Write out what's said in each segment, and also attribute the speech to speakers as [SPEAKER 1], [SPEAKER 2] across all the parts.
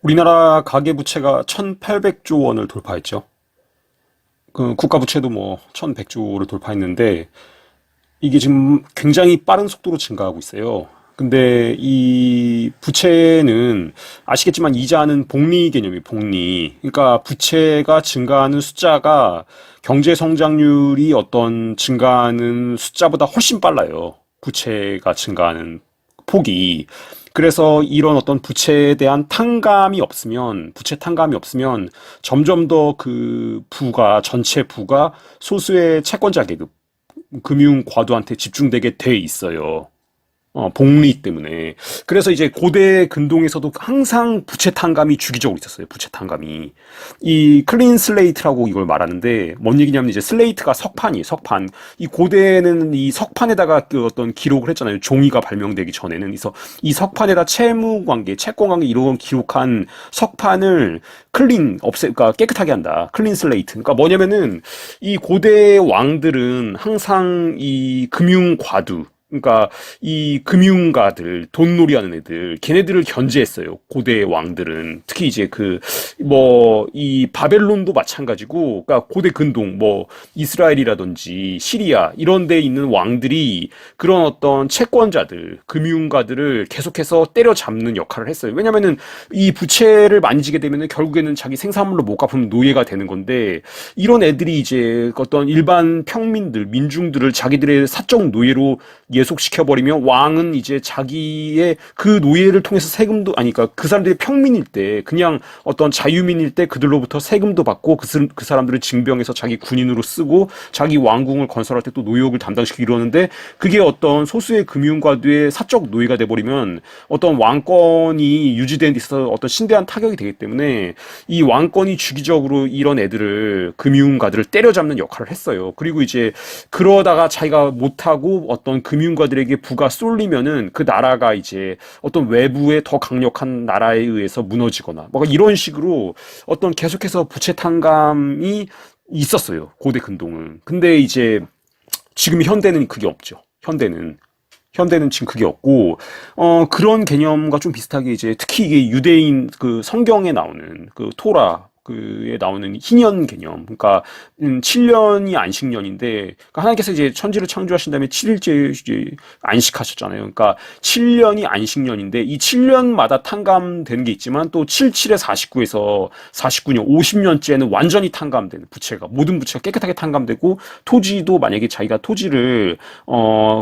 [SPEAKER 1] 우리나라 가계부채가 1,800조 원을 돌파했죠. 그 국가부채도 뭐 1,100조를 돌파했는데 이게 지금 굉장히 빠른 속도로 증가하고 있어요. 근데 이 부채는 아시겠지만 이자는 복리 개념이 복리. 그러니까 부채가 증가하는 숫자가 경제 성장률이 어떤 증가하는 숫자보다 훨씬 빨라요. 부채가 증가하는 폭이. 그래서 이런 어떤 부채에 대한 탕감이 없으면, 부채 탕감이 없으면 점점 더 그 부가, 전체 부가 소수의 채권자 계급, 금융 과도한테 집중되게 돼 있어요. 복리 때문에. 그래서 이제 고대 근동에서도 항상 부채 탕감이 주기적으로 있었어요. 부채 탕감이. 이 클린 슬레이트라고 이걸 말하는데 뭔 얘기냐면 이제 슬레이트가 석판이에요. 석판. 이 고대는 이 석판에다가 그 어떤 기록을 했잖아요. 종이가 발명되기 전에는. 그래서 이 석판에다 채무 관계, 채권 관계 이런 걸 기록한 석판을 그러니까 깨끗하게 한다. 클린 슬레이트. 그러니까 뭐냐면은 이 고대 왕들은 항상 이 금융 과두 그러니까 이 금융가들, 돈놀이하는 애들, 걔네들을 견제했어요. 고대 왕들은 특히 이제 그 뭐 이 바벨론도 마찬가지고, 그러니까 고대 근동, 뭐 이스라엘이라든지 시리아 이런 데 있는 왕들이 그런 어떤 채권자들, 금융가들을 계속해서 때려잡는 역할을 했어요. 왜냐면은 이 부채를 만지게 되면은 결국에는 자기 생산물로 못 갚으면 노예가 되는 건데 이런 애들이 이제 어떤 일반 평민들, 민중들을 자기들의 사적 노예로 예속시켜버리면 왕은 이제 자기의 그 노예를 통해서 세금도, 아니, 그러니까 그 사람들이 평민일 때, 그냥 어떤 자유민일 때 그들로부터 세금도 받고 그 사람들을 징병해서 자기 군인으로 쓰고 자기 왕궁을 건설할 때 또 노역을 담당시키고 이러는데 그게 어떤 소수의 금융과도의 사적 노예가 돼버리면 어떤 왕권이 유지되는 데 있어서 어떤 심대한 타격이 되기 때문에 이 왕권이 주기적으로 이런 애들을, 금융가들을 때려잡는 역할을 했어요. 그리고 이제 그러다가 자기가 못하고 어떤 금융가들에게 부가 쏠리면은 그 나라가 이제 어떤 외부의 더 강력한 나라에 의해서 무너지거나 뭐 이런 식으로 어떤 계속해서 부채 탕감이 있었어요. 고대 근동은. 근데 이제 지금 현대는 그게 없죠. 현대는 지금 그게 없고, 그런 개념과 좀 비슷하게 이제 특히 이게 유대인 그 성경에 나오는 그 토라, 그에 나오는 희년 개념. 그러니까 7년이 안식년인데 그러니까 하나님께서 이제 천지를 창조하신 다음에 7일째 이제 안식하셨잖아요. 그러니까 7년이 안식년인데 이 7년마다 탕감되는 게 있지만 또 77에 49에서 49년, 50년째는 완전히 탕감되는 부채가, 모든 부채가 깨끗하게 탕감되고 토지도 만약에 자기가 토지를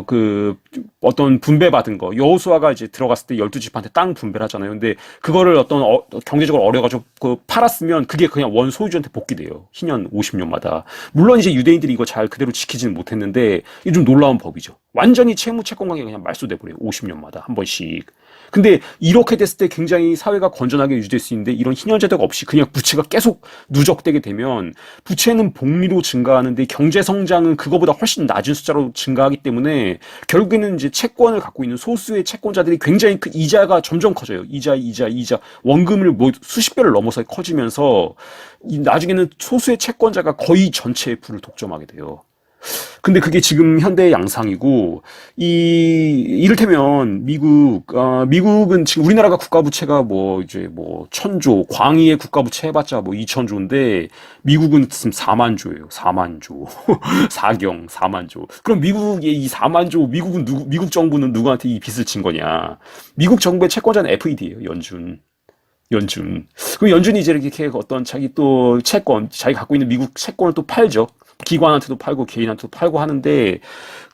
[SPEAKER 1] 그 어떤 분배받은 거, 여호수아가 이제 들어갔을 때 12지파한테 땅 분배를 하잖아요. 근데 그거를 어떤 경제적으로 어려가지고 그 팔았으면 그게 그냥 원 소유주한테 복귀돼요. 희년 50년마다. 물론 이제 유대인들이 이거 잘 그대로 지키지는 못했는데 이게 좀 놀라운 법이죠. 완전히 채무 채권 관계가 그냥 말소돼 버려요. 50년마다 한 번씩. 근데 이렇게 됐을 때 굉장히 사회가 건전하게 유지될 수 있는데 이런 희년제도가 없이 그냥 부채가 계속 누적되게 되면 부채는 복리로 증가하는데 경제 성장은 그거보다 훨씬 낮은 숫자로 증가하기 때문에 결국에는 이제 채권을 갖고 있는 소수의 채권자들이 굉장히 그 이자가 점점 커져요. 이자. 원금을 뭐 수십 배를 넘어서 커지면서 나중에는 소수의 채권자가 거의 전체의 부를 독점하게 돼요. 근데 그게 지금 현대의 양상이고, 이를테면, 미국은 지금 우리나라가 국가부채가 뭐, 이제 뭐, 1,000조, 광의의 국가부채 해봤자 뭐 2,000조인데, 미국은 지금 4만 조예요. 4만 조. 사경, 4만 조. 그럼 미국의 이 4만 조, 미국 정부는 누구한테 이 빚을 진 거냐? 미국 정부의 채권자는 FED예요, 연준. 그럼 연준이 이제 이렇게 어떤 자기 또 채권, 자기 갖고 있는 미국 채권을 또 팔죠. 기관한테도 팔고 개인한테도 팔고 하는데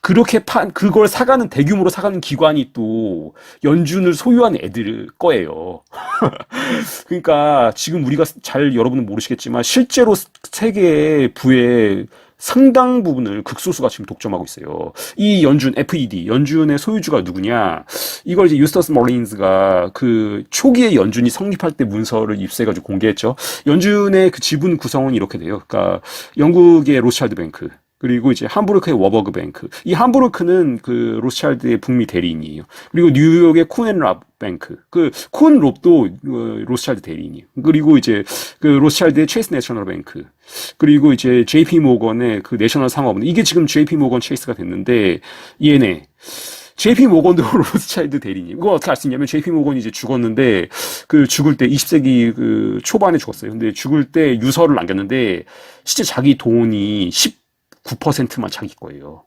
[SPEAKER 1] 그렇게 그걸 사가는 대규모로 사가는 기관이 또 연준을 소유한 애들 거예요. 그러니까 지금 우리가 잘 여러분은 모르시겠지만 실제로 세계의 부의 상당 부분을 극소수가 지금 독점하고 있어요. 이 연준, FED, 연준의 소유주가 누구냐? 이걸 이제 유스터스 머린즈가 그 초기에 연준이 성립할 때 문서를 입수해가지고 공개했죠. 연준의 그 지분 구성은 이렇게 돼요. 그러니까 영국의 로스차일드 뱅크, 그리고 이제 함부르크의 워버그 뱅크. 이 함부르크는 그 로스차일드의 북미 대리인이에요. 그리고 뉴욕의 쿤앤랍 뱅크. 그 쿤롭도 로스차일드 대리인이에요. 그리고 이제 그 로스차일드의 체이스 내셔널 뱅크. 그리고 이제 JP 모건의 그 내셔널 상업은 이게 지금 JP 모건 체이스가 됐는데 얘네 JP 모건도 로스차일드 대리님. 이거 어떻게 알 수 있냐면 JP 모건이 이제 죽었는데 그 죽을 때 20세기 그 초반에 죽었어요. 근데 죽을 때 유서를 남겼는데 실제 자기 돈이 19%만 자기 거예요.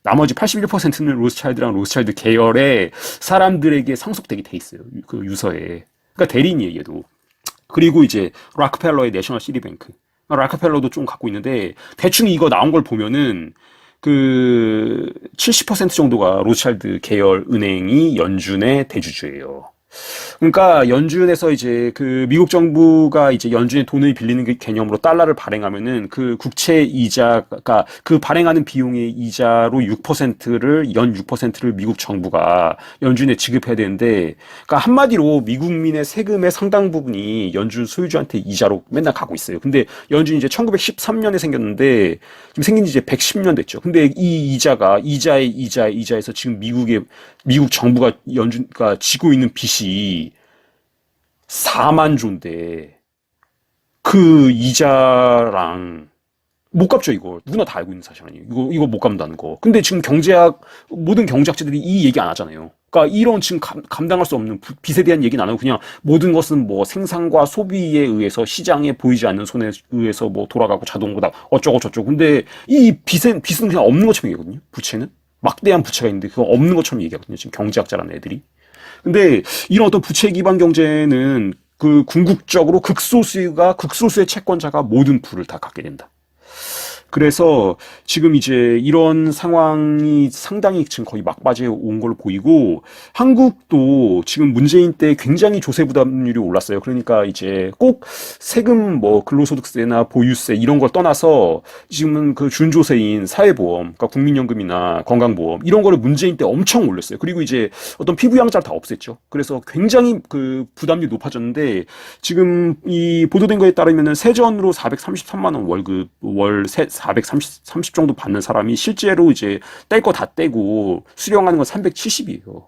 [SPEAKER 1] 나머지 81%는 로스차일드랑 로스차일드 계열의 사람들에게 상속되게 돼 있어요. 그 유서에. 그러니까 대리인이에요, 얘도. 그리고 이제 락펠러의 내셔널 시티뱅크. 락펠러도 좀 갖고 있는데 대충 이거 나온 걸 보면은 그 70% 정도가 로스차일드 계열 은행이 연준의 대주주예요. 그러니까 연준에서 이제 그 미국 정부가 이제 연준에 돈을 빌리는 그 개념으로 달러를 발행하면은 그 국채 이자가 그 발행하는 비용의 이자로 6%를 연 6%를 미국 정부가 연준에 지급해야 되는데, 그러니까 한마디로 미국민의 세금의 상당 부분이 연준 소유주한테 이자로 맨날 가고 있어요. 근데 연준이 이제 1913년에 생겼는데 지금 생긴 지 이제 110년 됐죠. 근데 이 이자가 이자에서 지금 미국 정부가 연준가 지고 있는 빚이 4만 조인데 그 이자랑 못 갚죠, 이거. 누구나 다 알고 있는 사실 아니에요. 이거 못 갚는다는 거. 근데 지금 모든 경제학자들이 이 얘기 안 하잖아요. 그러니까 이런 지금 감당할 수 없는 빚에 대한 얘기는 안 하고 그냥 모든 것은 뭐 생산과 소비에 의해서 시장에 보이지 않는 손에 의해서 뭐 돌아가고 자동으로 어쩌고 저쩌고. 근데 이 빚은 그냥 없는 것처럼 얘기하거든요. 부채는. 막대한 부채가 있는데 그거 없는 것처럼 얘기하거든요. 지금 경제학자라는 애들이. 근데 이런 어떤 부채 기반 경제는 그 궁극적으로 극소수의 채권자가 모든 부를 다 갖게 된다. 그래서 지금 이제 이런 상황이 상당히 지금 거의 막바지에 온 걸로 보이고, 한국도 지금 문재인 때 굉장히 조세 부담률이 올랐어요. 그러니까 이제 꼭 세금 뭐 근로소득세나 보유세 이런 걸 떠나서 지금은 그 준조세인 사회보험, 그러니까 국민연금이나 건강보험 이런 거를 문재인 때 엄청 올렸어요. 그리고 이제 어떤 피부양자를 다 없앴죠. 그래서 굉장히 그 부담률이 높아졌는데, 지금 이 보도된 거에 따르면은 세전으로 433만 원 월급 월 430 정도 받는 사람이 실제로 이제 뗄 거 다 떼고 수령하는 건 370이에요.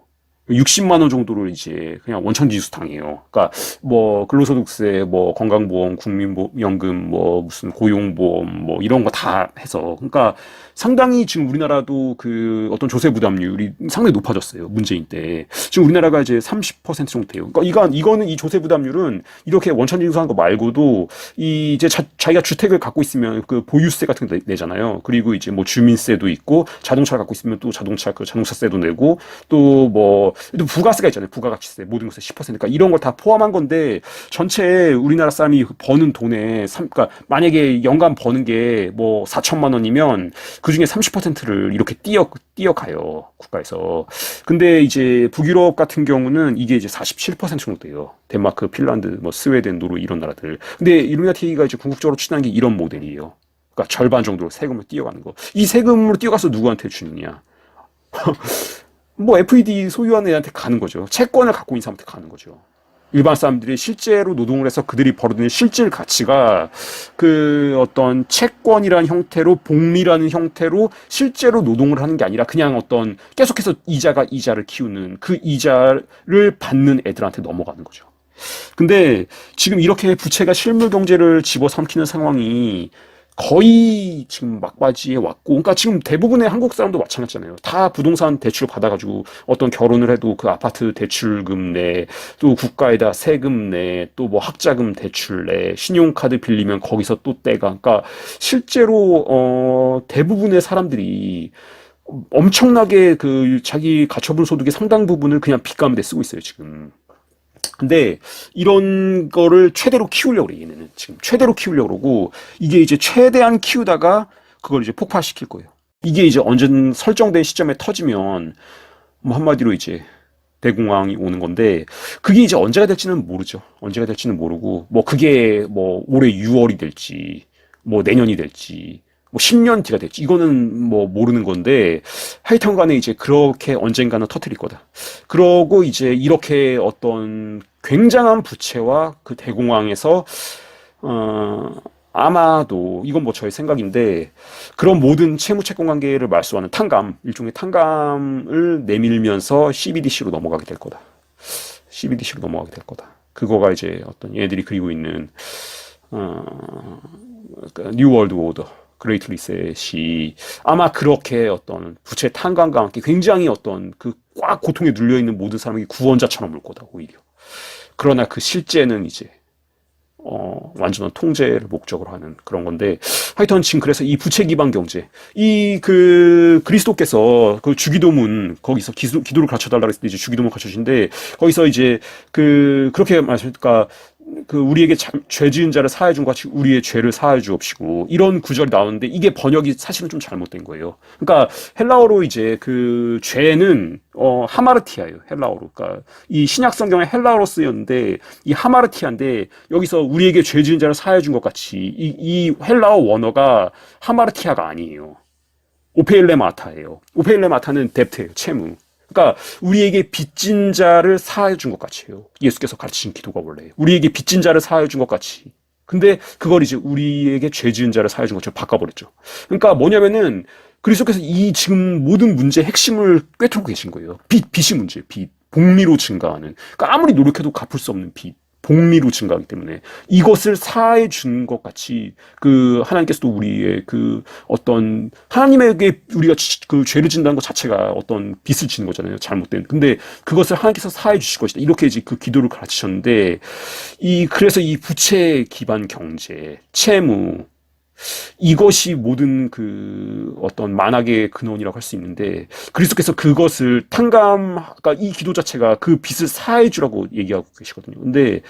[SPEAKER 1] 60만 원 정도를 이제 그냥 원천지수 당해요. 그러니까 뭐 근로소득세, 뭐 건강보험, 국민연금, 뭐 무슨 고용보험, 뭐 이런 거 다 해서, 그러니까 상당히 지금 우리나라도 그 어떤 조세 부담률이 상당히 높아졌어요. 문재인 때. 지금 우리나라가 이제 30% 정도 돼요. 그러니까 이거는 이 조세 부담률은 이렇게 원천징수한 거 말고도 이 이제 자기가 주택을 갖고 있으면 그 보유세 같은 거 내잖아요. 그리고 이제 뭐 주민세도 있고, 자동차를 갖고 있으면 또 자동차세도 내고, 또 부가세가 있잖아요. 부가가치세, 모든 것에 10%. 그러니까 이런 걸 다 포함한 건데, 전체 우리나라 사람이 버는 돈의 그러니까 만약에 연간 버는 게 뭐 4천만 원이면 그 중에 30%를 이렇게 띄어가요, 국가에서. 근데 이제 북유럽 같은 경우는 이게 이제 47% 정도 돼요. 덴마크, 핀란드, 뭐 스웨덴, 노르 이런 나라들. 근데 일루미나티가 이제 궁극적으로 추진한 게 이런 모델이에요. 그러니까 절반 정도로 세금을 띄어가는 거. 이 세금으로 띄어가서 누구한테 주느냐? 뭐 FED 소유하는 애한테 가는 거죠. 채권을 갖고 있는 사람한테 가는 거죠. 일반 사람들이 실제로 노동을 해서 그들이 벌어들이는 실질 가치가 그 어떤 채권이라는 형태로, 복리라는 형태로 실제로 노동을 하는 게 아니라 그냥 어떤 계속해서 이자를 키우는 그 이자를 받는 애들한테 넘어가는 거죠. 근데 지금 이렇게 부채가 실물 경제를 집어삼키는 상황이 거의 지금 막바지에 왔고, 그러니까 지금 대부분의 한국 사람도 마찬가지잖아요. 다 부동산 대출 받아가지고 어떤 결혼을 해도 그 아파트 대출금 내, 또 국가에다 세금 내, 또 뭐 학자금 대출 내, 신용카드 빌리면 거기서 또 떼가. 그러니까 실제로 대부분의 사람들이 엄청나게 그 자기 가처분 소득의 상당 부분을 그냥 빚 가운데 쓰고 있어요, 지금. 근데 이런 거를 최대로 키우려고 그래, 얘네는. 지금 최대로 키우려고 그러고, 이게 이제 최대한 키우다가 그걸 이제 폭발시킬 거예요. 이게 이제 언제든 설정된 시점에 터지면 뭐 한마디로 이제 대공황이 오는 건데, 그게 이제 언제가 될지는 모르죠. 언제가 될지는 모르고, 뭐 그게 뭐 올해 6월이 될지, 뭐 내년이 될지, 뭐 10년 뒤가 될지, 이거는 뭐 모르는 건데, 하여튼 간에 이제 그렇게 언젠가는 터뜨릴 거다. 그러고 이제 이렇게 어떤 굉장한 부채와 그 대공황에서, 아마도, 이건 뭐 저의 생각인데, 그런 모든 채무채권 관계를 말소하는 일종의 탕감을 내밀면서 CBDC로 넘어가게 될 거다. CBDC로 넘어가게 될 거다. 그거가 이제 어떤 얘네들이 그리고 있는, 뉴 월드 오더. 그레이트 리셋이 아마 그렇게 어떤 부채 탄광과 함께 굉장히 어떤 그 꽉 고통에 눌려 있는 모든 사람에게 구원자처럼 올 거다 오히려. 그러나 그 실제는 이제 완전한 통제를 목적으로 하는 그런 건데, 하여튼 지금 그래서 이 부채 기반 경제, 이 그 그리스도께서 그 주기도문 거기서 기도를 가르쳐 달라고 했을 때 이제 주기도문 가르쳐 주신데, 거기서 이제 그렇게 말하니까 그 우리에게 죄 지은 자를 사하여 준 것 같이 우리의 죄를 사하여 주옵시고, 이런 구절이 나오는데 이게 번역이 사실은 좀 잘못된 거예요. 그러니까 헬라어로 이제 그 죄는 하마르티아예요. 헬라어로. 그러니까 이 신약 성경에 헬라어로 쓰였는데 이 하마르티아인데, 여기서 우리에게 죄 지은 자를 사하여 준 것 같이 이 헬라어 원어가 하마르티아가 아니에요. 오페일레마타예요. 오페일레마타는 뎁트예요. 채무. 그러니까 우리에게 빚진 자를 사하여 준 것 같이요. 예수께서 가르치신 기도가 원래 우리에게 빚진 자를 사하여 준 것 같이. 근데 그걸 이제 우리에게 죄 지은 자를 사하여 준 것처럼 바꿔버렸죠. 그러니까 뭐냐면은 그리스도께서 이 지금 모든 문제의 핵심을 꿰뚫고 계신 거예요. 빚이 문제예요. 빚. 복리로 증가하는. 그러니까 아무리 노력해도 갚을 수 없는 빚. 복리로 증가하기 때문에 이것을 사해 준 것 같이 그 하나님께서도 우리의 그 어떤 하나님에게 우리가 그 죄를 진다는 것 자체가 어떤 빚을 지는 거잖아요. 잘못된. 근데 그것을 하나님께서 사해 주실 것이다. 이렇게 이제 그 기도를 가르치셨는데, 그래서 이 부채 기반 경제, 채무, 이것이 모든 그 어떤 만악의 근원이라고 할 수 있는데, 그리스도께서 그것을 그러니까 이 기도 자체가 그 빚을 사해 주라고 얘기하고 계시거든요. 근데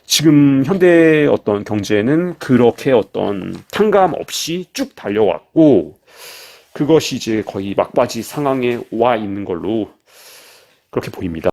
[SPEAKER 1] 지금 현대 어떤 경제는 그렇게 어떤 탕감 없이 쭉 달려왔고, 그것이 이제 거의 막바지 상황에 와 있는 걸로 그렇게 보입니다.